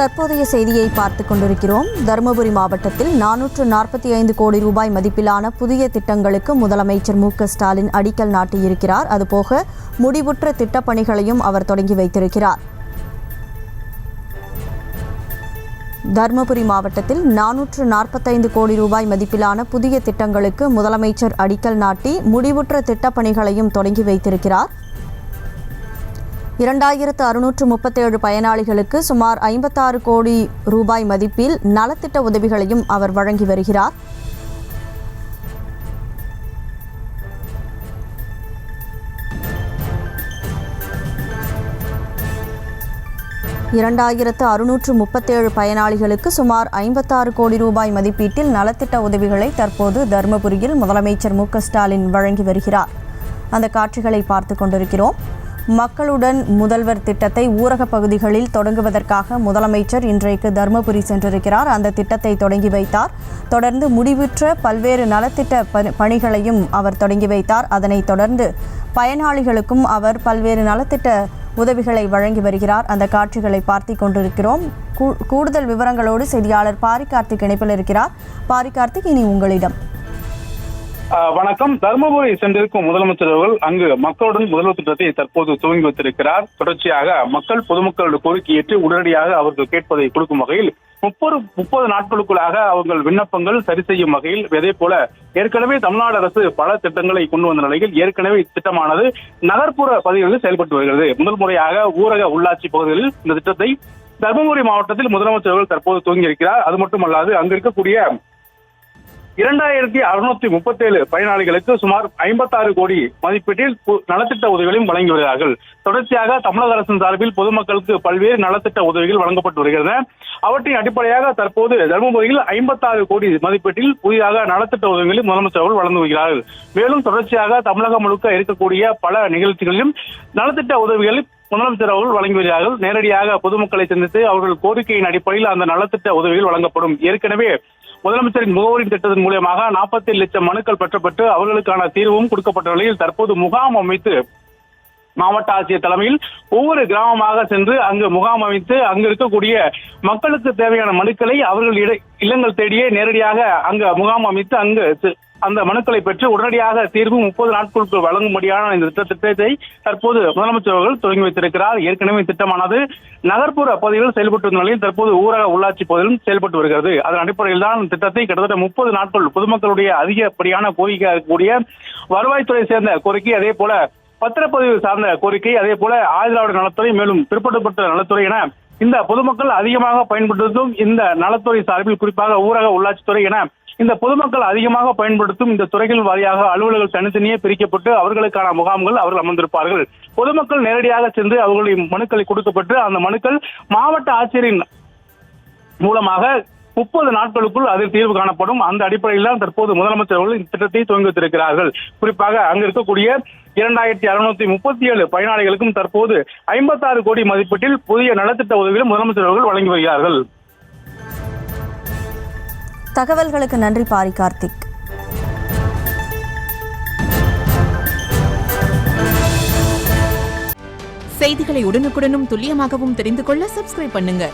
தற்போதைய செய்தியை பார்த்துக் கொண்டிருக்கிறோம். தருமபுரி மாவட்டத்தில் 445 கோடி ரூபாய் மதிப்பிலான புதிய திட்டங்களுக்கு முதலமைச்சர் மு.க.ஸ்டாலின் அடிக்கல் நாட்டியிருக்கிறார். அதுபோக முடிவுற்ற திட்டப்பணிகளையும் அவர் தொடங்கி வைத்திருக்கிறார். தருமபுரி மாவட்டத்தில் 445 கோடி ரூபாய் மதிப்பிலான புதிய திட்டங்களுக்கு முதலமைச்சர் அடிக்கல் நாட்டி முடிவுற்ற திட்டப்பணிகளையும் தொடங்கி வைத்திருக்கிறார். 2637 பயனாளிகளுக்கு சுமார் 56 கோடி ரூபாய் மதிப்பில் நலத்திட்ட உதவிகளையும் அவர் வழங்கி வருகிறார். இரண்டாயிரத்து 637 பயனாளிகளுக்கு சுமார் 56 கோடி ரூபாய் மதிப்பீட்டில் நலத்திட்ட உதவிகளை தற்போது தருமபுரியில் முதலமைச்சர் மு.க.ஸ்டாலின் வழங்கி வருகிறார். அந்த காட்சிகளை பார்த்து கொண்டிருக்கிறோம். மக்களுடன் முதல்வர் திட்டத்தை ஊரக பகுதிகளில் தொடங்குவதற்காக முதலமைச்சர் இன்றைக்கு தருமபுரி சென்றிருக்கிறார். அந்த திட்டத்தை தொடங்கி வைத்தார். தொடர்ந்து முடிவுற்ற பல்வேறு நலத்திட்ட பணிகளையும் அவர் தொடங்கி வைத்தார். அதனைத் தொடர்ந்து பயனாளிகளுக்கும் அவர் பல்வேறு நலத்திட்ட உதவிகளை வழங்கி வருகிறார். அந்த காட்சிகளை பார்த்து கொண்டிருக்கிறோம். கூடுதல் விவரங்களோடு செய்தியாளர் பாரிகார்த்திக் இணைப்பில் இருக்கிறார். பாரிகார்த்திக், இனி உங்களிடம். வணக்கம். தருமபுரி சென்றிருக்கும் முதலமைச்சர் அவர்கள் அங்கு மக்களுடன் முதல்வர் திட்டத்தை தற்போது துவங்கி வைத்திருக்கிறார். தொடர்ச்சியாக மக்கள் பொதுமக்களோட கோரிக்கை ஏற்று உடனடியாக அவர்கள் கேட்பதை கொடுக்கும் வகையில் 30 நாட்களுக்குள்ளாக அவர்கள் விண்ணப்பங்கள் சரி செய்யும் வகையில், இதே போல ஏற்கனவே தமிழ்நாடு அரசு பல திட்டங்களை கொண்டு வந்த நிலையில் ஏற்கனவே திட்டமானது நகர்ப்புற பகுதிகளில் செயல்பட்டு வருகிறது. முதல் முறையாக ஊரக உள்ளாட்சி பகுதிகளில் இந்த திட்டத்தை தருமபுரி மாவட்டத்தில் முதலமைச்சர் அவர்கள் தற்போது துவங்கி இருக்கிறார். அது மட்டுமல்லாது அங்கு இருக்கக்கூடிய 2637 பயனாளிகளுக்கு சுமார் 56 கோடி மதிப்பீட்டில் நலத்திட்ட உதவிகளையும் வழங்கி வருகிறார்கள். தொடர்ச்சியாக தமிழக அரசின் சார்பில் பொதுமக்களுக்கு பல்வேறு நலத்திட்ட உதவிகள் வழங்கப்பட்டு வருகிறது. அவற்றின் அடிப்படையாக தற்போது தருமபுரியில் 56 கோடி மதிப்பீட்டில் புதிதாக நலத்திட்ட உதவிகளை முதலமைச்சர் அவர்கள் வழங்கி வருகிறார்கள். மேலும் தொடர்ச்சியாக தமிழகம் முழுக்க இருக்கக்கூடிய பல நிகழ்ச்சிகளிலும் நலத்திட்ட உதவிகளை முதலமைச்சர் அவர்கள் வழங்கி வருகிறார்கள். நேரடியாக பொதுமக்களை சந்தித்து அவர்கள் கோரிக்கையின் அடிப்படையில் அந்த நலத்திட்ட உதவிகள் வழங்கப்படும். ஏற்கனவே முதலமைச்சரின் முகவரி திட்டத்தின் மூலமாக 47 லட்சம் மனுக்கள் பெற்றப்பட்டு அவர்களுக்கான தீர்வும் கொடுக்கப்பட்ட நிலையில் தற்போது முகாம் அமைத்து மாவட்ட ஆட்சியர் தலைமையில் ஒவ்வொரு கிராமமாக சென்று அங்கு முகாம் அமைத்து அங்கு இருக்கக்கூடிய மக்களுக்கு தேவையான மனுக்களை அவர்கள் இல்லங்கள் தேடியே நேரடியாக அங்கு முகாம் அமைத்து அங்கு அந்த மனுக்களை பெற்று உடனடியாக தீர்வு 30 நாட்களுக்குள் வழங்கும்படியான இந்த திட்டத்தை தற்போது முதலமைச்சர் அவர்கள் தொடங்கி வைத்திருக்கிறார். ஏற்கனவே திட்டமானது நகர்ப்புற பகுதிகளில் செயல்பட்டு வந்த நிலையில் தற்போது ஊரக உள்ளாட்சி பகுதியிலும் செயல்பட்டு வருகிறது. அதன் அடிப்படையில் தான் திட்டத்தை கிட்டத்தட்ட 30 நாட்கள் பொதுமக்களுடைய அதிகப்படியான கோரிக்கையாக இருக்கக்கூடிய வருவாய்த்துறை சேர்ந்த கோரிக்கை, அதே போல பத்திரப்பதிவு சார்ந்த கோரிக்கை, அதே போல ஆயுதலாளர் நலத்துறை, மேலும் பிற்படுத்தப்பட்ட நலத்துறை என இந்த பொதுமக்கள் அதிகமாக பயன்படுத்தும் இந்த நலத்துறை சார்பில் குறிப்பாக ஊரக உள்ளாட்சித்துறை என இந்த பொதுமக்கள் அதிகமாக பயன்படுத்தும் இந்த துறைகள் வாரியாக அலுவலர்கள் தனித்தனியே பிரிக்கப்பட்டு அவர்களுக்கான முகாம்கள் அவர்கள் அமர்ந்திருப்பார்கள். பொதுமக்கள் நேரடியாக சென்று அவர்களின் மனுக்களை கொடுக்கப்பட்டு அந்த மனுக்கள் மாவட்ட ஆட்சியரின் மூலமாக 30 நாட்களுக்குள் அதில் தீர்வு காணப்படும். அந்த அடிப்படையில் தான் தற்போது முதலமைச்சர் அவர்கள் இந்த திட்டத்தை துவங்கி வைத்திருக்கிறார்கள். குறிப்பாக அங்கு இருக்கக்கூடிய 2637 பயனாளிகளுக்கும் தற்போது 56 கோடி மதிப்பீட்டில் புதிய நலத்திட்ட உதவிகளை முதலமைச்சர் அவர்கள் வழங்கி வருகிறார்கள். தகவல்களுக்கு நன்றி பாரிகார்த்திக். செய்திகளை உடனுக்குடனும் துல்லியமாகவும் தெரிந்து கொள்ள சப்ஸ்கிரைப் பண்ணுங்க.